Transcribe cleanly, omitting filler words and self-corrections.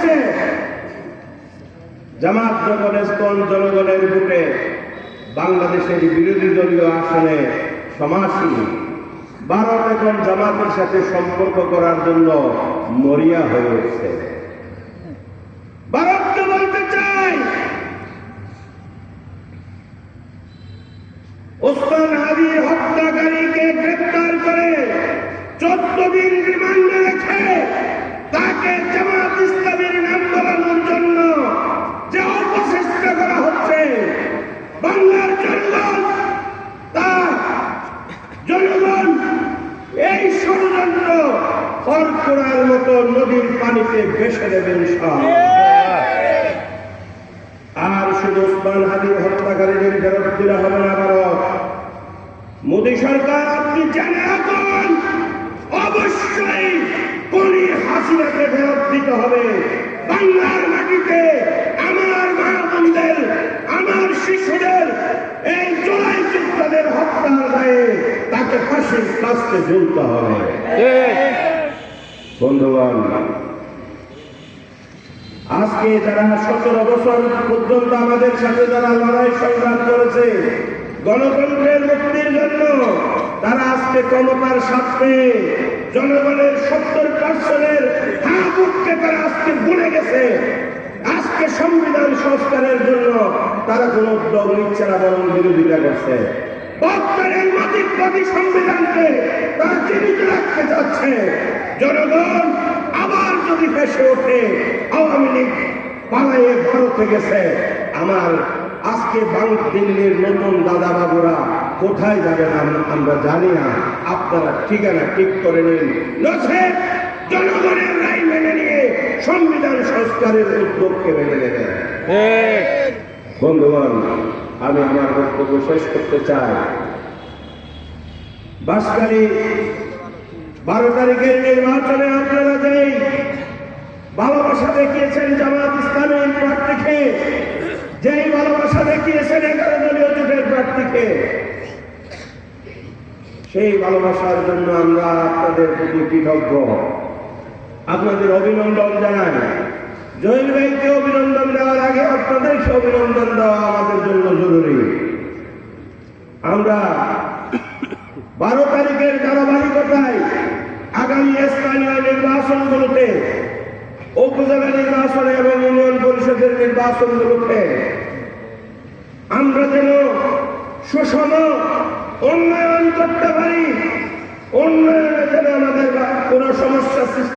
হচ্ছে জামাত যখন জনগণের ভোটে বাংলাদেশের বিরোধী দলীয় আসনে সমাসীন, ভারত এখন জামাতের সাথে সম্পর্ক করার জন্য মরিয়া হয়ে উঠছে। ভারতকে বলতে চাই, ওসমান হাদির হত্যাকারীকে গ্রেফতার করে 14 দিন রিমান্ডে রেখে তাকে জামাত ইসলামীর নাম বলানোর জন্য যে অপচেষ্টা করা হচ্ছে, বাংলার জনগণ এই ষড়যন্ত্র খড়কুড়ার মতো নদীর পানিতে ভেসে দেবেন সব। আর শুধু ওসমান হাদির হত্যাকারীদের ফেরত দিলে হবে না ভারত। মোদী সরকার, আপনি জেনে রাখুন, অবশ্যই খুনি হাসিনাকে ফেরত দিতে হবে। বাংলার মাটিতে আমার মা বোনদের, আমার শিশুদের এই জুলাই যোদ্ধাদের হত্যার দায়ে তাকে ফাঁসির কাস্তে ঝুলতে হবে। বন্ধুগণ, আজকে যারা 17 বছর পর্যন্ত আমাদের সাথে যারা লড়াই সংগ্রাম করেছে গণতন্ত্রের মুক্তির জন্য, তারা আজকে ক্ষমতার সাথে জনগণের 70% হ্যাঁ বুককে তারা আজকে ভুলে গেছে। আজকে সংবিধান সংস্কারের জন্য তারা কোন উদ্যোগ নিচ্ছে না, বরং বিরোধিতা করছে। বর্তমানের মাতৃত্ববাদী সংবিধানকে তারা জীবিত রাখতে চাচ্ছে। জনগণ আবার যদি ভেসে ওঠে, আওয়ামী লীগ পালাইয়ে ভারতে গেছে, আমার আজকে দিল্লির নতুন দাদা বাবুরা কোথায় যাবেন আমরা জানি না। আপনারা ঠিকানা ঠিক করে নিন, নচেৎ জনগণের রায় মেনে নিয়ে সংবিধান সংস্কারের উদ্যোগকে মেনে নেবেন। বন্ধুগণ, আমি আমার বক্তব্য শেষ করতে চাই। বাসকালী 12 তারিখের নির্বাচনে আপনারা যেই ভালোবাসা দেখিয়েছেন জামাত ইসলামের প্রার্থীকে, যেই ভালোবাসা দেখিয়েছেন 11 দলীয় জোটের প্রার্থীকে, সেই ভালোবাসার জন্য আমরা আপনাদের প্রতি কৃতজ্ঞ, আপনাদের অভিনন্দন জানাই। জহির ভাইকে অভিনন্দন দেওয়ার আগে আপনাদেরকে অভিনন্দন দেওয়া আমাদের জন্য জরুরি। আমরা 12 তারিখের ধারাবাহিকতায় আগামী স্থানীয় নির্বাচনগুলোতে, উপজেলা নির্বাচনে এবং ইউনিয়ন পরিষদের নির্বাচনগুলোতে আমরা যেন সুষম উন্নয়ন করতে পারি, উন্নয়নে যেন আমাদের কোনো সমস্যা